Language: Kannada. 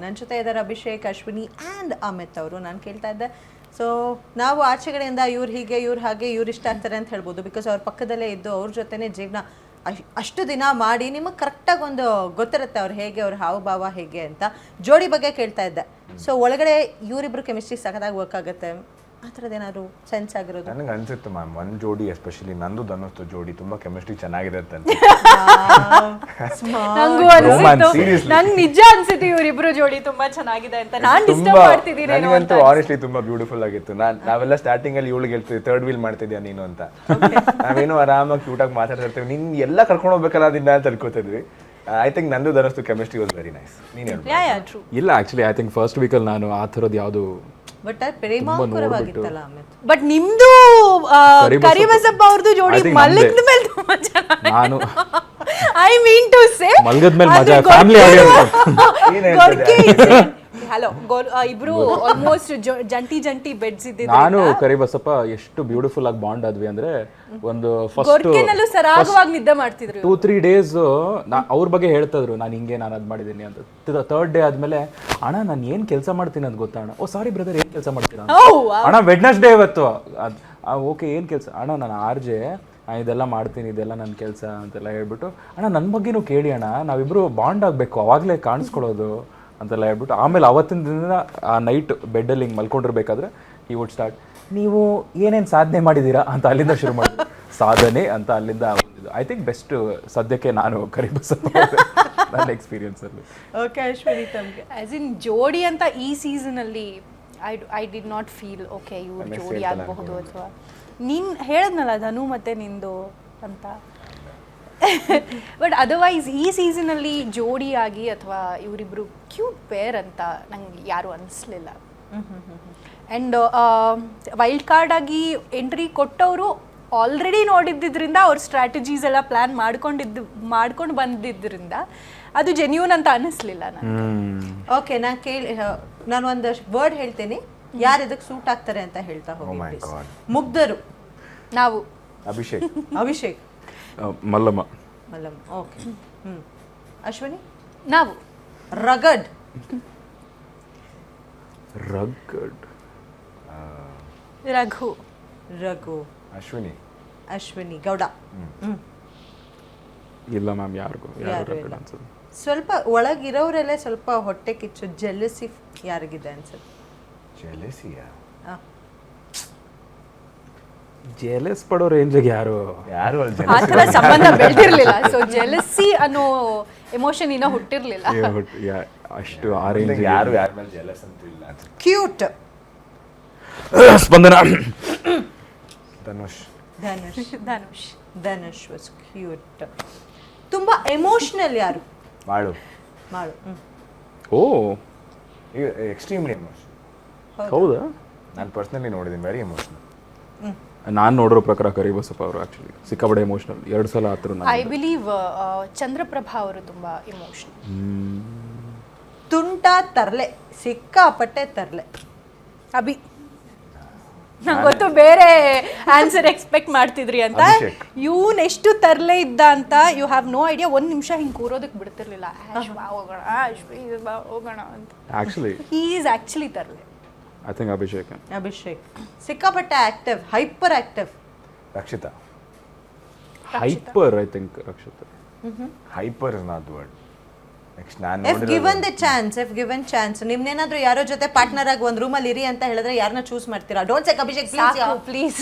ನನ್ನ ಜೊತೆ ಇದ್ದಾರೆ ಅಭಿಷೇಕ್, ಅಶ್ವಿನಿ ಆ್ಯಂಡ್ ಅಮಿತ್ ಅವರು. ನಾನು ಕೇಳ್ತಾ ಇದ್ದೆ, ಸೊ ನಾವು ಆಚೆಗಡೆಯಿಂದ ಇವ್ರು ಹೀಗೆ ಇವ್ರು ಹಾಗೆ ಇವ್ರು ಇಷ್ಟ ಆಗ್ತಾರೆ ಅಂತ ಹೇಳ್ಬೋದು, ಬಿಕಾಸ್ ಅವ್ರ ಪಕ್ಕದಲ್ಲೇ ಇದ್ದು ಅವ್ರ ಜೊತೆನೇ ಜೀವನ ಅಷ್ಟು ದಿನ ಮಾಡಿ ನಿಮಗೆ ಕರೆಕ್ಟಾಗಿ ಒಂದು ಗೊತ್ತಿರುತ್ತೆ ಅವ್ರು ಹೇಗೆ, ಅವ್ರ ಹಾವಭಾವ ಹೇಗೆ ಅಂತ. ಜೋಡಿ ಬಗ್ಗೆ ಕೇಳ್ತಾ ಇದ್ದೆ, ಸೊ ಒಳಗಡೆ ಇವರಿಬ್ರು ಕೆಮಿಸ್ಟ್ರಿ ಸಖತ್ತಾಗಿ ವರ್ಕ್ ಆಗುತ್ತೆ, ಆ ಥರದ್ದು ಏನಾದ್ರು ಸೆನ್ಸ್ ಆಗಿರೋದು? ನನಗೆ ಅನ್ಸುತ್ತೆ ಮ್ಯಾಮ್, ಒಂದು ಜೋಡಿ ಎಸ್ಪೆಷಲಿ ನಂದು ಧನುಸ್ತು ಜೋಡಿ ತುಂಬಾ ಕೆಮಿಸ್ಟ್ರಿ ಚೆನ್ನಾಗಿರುತ್ತೆ ಅಂತ. ನಂಗೆ ನಿಜ ಅನ್ಸುತ್ತೆ ಇವರಿಬ್ರು ಜೋಡಿ ತುಂಬಾ ಚೆನ್ನಾಗಿದೆ ಅಂತ. ನಾನು ಡಿಸ್ಟರ್ಬ್ ಮಾಡ್ತಿದ್ದೀನಿ ನನಗಂತೂ ಆನೆಸ್ಟ್ಲಿ ತುಂಬಾ ಬ್ಯೂಟಿಫುಲ್ ಆಗಿತ್ತು. ನಾವೆಲ್ಲ ಸ್ಟಾರ್ಟಿಂಗ್ ಅಲ್ಲಿ ಇವಳಿಗೆ ಹೇಳ್ತೀವಿ ಥರ್ಡ್ ವೀಲ್ ಮಾಡ್ತಿದ್ಯಾ ನೀನು ಅಂತ. ನಾವೇನು ಆರಾಮಾಗಿ ಕ್ಯೂಟಾಗಿ ಮಾತಾಡ್ತಿರ್ತೀವಿ, ನಿನ್ ಎಲ್ಲ ಕರ್ಕೊಂಡು ಹೋಗ್ಬೇಕಲ್ಲ ಅದನ್ನ ಅಂತ ಅನ್ಕೋತಿದ್ವಿ. ಐ ಥಿಂಕ್ ನಂದು ಧನುಸ್ತು ಕೆಮಿಸ್ಟ್ರಿ ವಾಸ್ ವೆರಿ ನೈಸ್. ನೀನು ಹೇಳು. ಇಲ್ಲ ಆಕ್ಚುಲಿ ಐ ಥಿಂಕ್ ಫಸ್ಟ್ ವೀಕಲ್ಲಿ ನಾನು ಆ ಥರದ್ದು ಯಾವುದು ಬಟ್ ಪ್ರೇಮಾಕರವಾಗಿತ್ತಲ್ಲ ಅಮಿತ್. ಬಟ್ ನಿಮ್ದು ಕರಿಬಸಪ್ಪ ಅವ್ರದ್ದು ಜೋಡಿ ಮಲಗಿದ ಮೇಲೆ ತುಂಬಾ ಚೆನ್ನಾಗಿ, ನಾನು ಐ ಮೀನ್ ಟು ಸೇ ಮಲಗದ ಮೇಲೆ ಮಜಾ ಫ್ಯಾಮಿಲಿ ಹಲೋ ಇಬ್ರು ಆಲ್ಮೋಸ್ಟ್ ಜಂಟಿ ಬೆಡ್ಸ್ ಇದ್ದಿದ್ದು. ನಾನು ಕರಿಬಸಪ್ಪ ಎಷ್ಟು ಬ್ಯೂಟಿಫುಲ್ ಆಗಿ ಬಾಂಡ್ ಆದ್ವಿ ಅಂದ್ರೆ, ಒಂದು ಫಸ್ಟ್ ಗೊರ್ಕೆನಲ್ಲೂ ಸರಾಗವಾಗಿ ನಿದ್ದೆ ಮಾಡ್ತಿದ್ರು. 2-3 ಡೇಸ್ ಅವ್ರ ಬಗ್ಗೆ ಹೇಳ್ತಾ ಇದ್ರು, ನಾನು ಹಿಂಗೆ ನಾನು ಅದು ಮಾಡಿದ್ದೀನಿ ಅಂತ. ಥರ್ಡ್ ಡೇ ಆದ್ಮೇಲೆ, ಅಣ್ಣ ನಾನು ಏನ್ ಕೆಲಸ ಮಾಡ್ತೀನಿ ಅಂತ ಗೊತ್ತಾ ಅಣ್ಣ? ಓ ಸಾರಿ ಬ್ರದರ್, ಏನ್ ಕೆಲಸ ಮಾಡ್ತೀರಾ ಅಣ್ಣ? ವೆಡ್ನೆಸ್ಡೇ ಇವತ್ತು. ಓಕೆ ಏನ್ ಕೆಲಸ ಅಣ್ಣ? ನಾನು RJ, ಇದೆಲ್ಲ ಮಾಡ್ತೀನಿ, ಇದೆಲ್ಲ ನನ್ನ ಕೆಲಸ ಅಂತೆಲ್ಲ ಹೇಳ್ಬಿಟ್ಟು, ಅಣ್ಣ ನನ್ನ ಬಗ್ಗೆನೂ ಕೇಳಿ ಅಣ್ಣ, ನಾವಿಬ್ರು ಬಾಂಡ್ ಆಗಬೇಕು, ಅವಾಗಲೇ ಕಾಣಿಸ್ಕೊಳ್ಳೋದು ಅಂತೆಲ್ಲ ಹೇಳ್ಬಿಟ್ಟು. ಆಮೇಲೆ ಅವತ್ತಿನ ದಿನ ಆ ನೈಟ್ ಬೆಡ್ಡಲ್ಲಿ ಹಿಂಗೆ ಮಲ್ಕೊಂಡಿರ್ಬೇಕಾದ್ರೆ ಈ ವುಡ್ ಸ್ಟಾರ್ಟ್, ನೀವು ಏನೇನು ಸಾಧನೆ ಮಾಡಿದ್ದೀರಾ ಅಂತ ಅಲ್ಲಿಂದ ಶುರು ಮಾಡಿದ್ರು. ಸಾಧನೆ ಅಂತ ಅಲ್ಲಿಂದ ಬಂದಿದ್ದು. ಐ ಥಿಂಕ್ ಬೆಸ್ಟ್ ಸದ್ಯಕ್ಕೆ ನಾನು ಕರಿಬಸಪ್ಪ ನನ್ನ ಎಕ್ಸ್ಪೀರಿಯನ್ಸಲ್ಲಿ. ಓಕೆ ಅಶ್ವಿನಿ, ತಮಗೆ ಆಸ್ ಇನ್ ಜೋಡಿ ಅಂತ ಈ ಸೀಸನಲ್ಲಿ I did not feel okay ಇವ್ರು ಜೋಡಿ ಆಗಬಹುದು ಅಥವಾ ನೀನು ಹೇಳಿದ್ನಲ್ಲ ಧನು ಮತ್ತೆ ನಿಂದು ಅಂತ. ಬಟ್ ಅದರ್ವೈಸ್ ಈ ಸೀಸನಲ್ಲಿ ಜೋಡಿಯಾಗಿ ಅಥವಾ ಇವರಿಬ್ರು ಕ್ಯೂಟ್ ಪೇರ್ ಅಂತ ನಂಗೆ ಯಾರು ಅನಿಸ್ಲಿಲ್ಲ. ಆ್ಯಂಡ್ ವೈಲ್ಡ್ ಕಾರ್ಡ್ ಆಗಿ ಎಂಟ್ರಿ ಕೊಟ್ಟವರು ಆಲ್ರೆಡಿ ನೋಡಿದ್ದರಿಂದ ಅವ್ರ ಸ್ಟ್ರಾಟಜೀಸ್ ಎಲ್ಲ ಪ್ಲ್ಯಾನ್ ಮಾಡ್ಕೊಂಡು ಬಂದಿದ್ದರಿಂದ ಅದು ಜೆನ್ಯೂನ್ ಅಂತ ಅನ್ನಿಸ್ಲಿಲ್ಲ ನನಗೆ. ಓಕೆ, ನಾನು ಒಂದು ವರ್ಡ್ ಹೇಳ್ತೀನಿ, ಯಾರು ಇದಕ್ಕೆ ಸೂಟ್ ಆಗ್ತಾರೆ ಅಂತ ಹೇಳ್ತಾ ಹೋಗಿ. ಮುಗ್ಧರು ನಾವು. ಅಭಿಷೇಕ್ ಮಲ್ಲಮ್ಮ. ಓಕೆ. ಅಶ್ವಿನಿ ನಾವು. ರಗಡ್ ರಘು. ಅಶ್ವಿನಿ ಗೌಡ. ಇಲ್ಲ ಮ್ಯಾಮ್, ಯಾರಿಗೂ ಅನ್ಸುತ್ತೆ. ಸ್ವಲ್ಪ ಒಳಗಿರೋರೆಲ್ಲ ಸ್ವಲ್ಪ ಹೊಟ್ಟೆ ಕಿಚ್ಚು, ಜೆಲಸಿ ಯಾರಿಗಿದೆ ಅನ್ಸುತ್ತೆ? ಜೆಲಸ್ ಪಡೋ ರೇಂಜಿಗೆ ಯಾರು ಆ ಥರ ಸಂಬಂಧ ಬೆಳೆದಿರಲಿಲ್ಲ. ಸೊ ಜೆಲಸಿ ಅನ್ನೋ ಎಮೋಷನ್ ಇನ್ನೂ ಹುಟ್ಟಿರ್ಲಿಲ್ಲ. ಅಷ್ಟು ಆ ರೇಂಜ್ ಯಾರು ಯಾರ ಮೇಲೆ ಜೆಲಸ್ ಅಂತ ಇಲ್ಲ. Cute Spandana. Dhanush was cute. ತುಂಬಾ ಎಮೋಷನಲ್ ಯಾರು? ಮಾಡು. ಓ ಎಕ್ಸ್ಟ್ರೀಮ್ಲಿ ಎಮೋಷನಲ್. ಹೌದಾ? ನಾನು ಪರ್ಸನಲಿ ನೋಡಿದ್ದೀನಿ, ವೆರಿ ಎಮೋಷನಲ್. ನಾನು ನೋಡಿರೋ ಪ್ರಕಾರ ಕರಿಬಸಪ್ಪ ಅವರು ಆಕ್ಚುಲಿ ಸಿಕ್ಕಾಪಟ್ಟೆ ಎಮೋಷನಲ್. 2 ಸಲ ಆತರು. ಐ ಬಿಲೀವ್ ಚಂದ್ರಪ್ರಭಾ ಅವರು ತುಂಬಾ ಎಮೋಷನಲ್. ತುಂಟ ತರ್ಲೆ, ಸಿಕ್ಕಾಪಟ್ಟೆ ತರ್ಲೆ. ಅಭಿ, ನಂಗೆ ಗೊತ್ತು ಬೇರೆ ಆನ್ಸರ್ ಎಕ್ಸ್ಪೆಕ್ಟ್ ಮಾಡ್ತಿದ್ರಿ ಅಂತ. ಇವನ್ ಎಷ್ಟು ತರ್ಲೆ ಇದ್ದ ಅಂತ ಯು ಹ್ಯಾವ್ ನೋ ಐಡಿಯಾ. 1 ನಿಮಿಷ ಹಿಂಗೆ ಕೂರೋದಕ್ಕೆ ಬಿಡ್ತಿರ್ಲಿಲ್ಲ. ಹೋಗೋಣ ಅಂತ. ಆಕ್ಚುಲಿ ಹಿ ಈಸ್ ಆಕ್ಚುಲಿ ತರ್ಲೆ. ಐ ಥಿಂಕ್ ಅಭಿಷೇಕ್ ಸಿಕ್ಕಾಪಟ್ಟೆ active, hyper active. Rakshita. Hyper. I think Rakshita. Hyper is not the word. Next ನಾನು ಇಫ್ ಗಿವನ್ ಚಾನ್ಸ್ ನಿಮ್ನೇನಾದ್ರೂ ಯಾರೋ ಜೊತೆ ಪಾರ್ಟ್ನರ್ ಆಗಿ ಒಂದು ರೂಮಲ್ಲಿ ಇರಿ ಅಂತ ಹೇಳಿದ್ರೆ ಯಾರನ್ನ ಚೂಸ್ ಮಾಡ್ತೀರಾ? Don't say Abhishek please.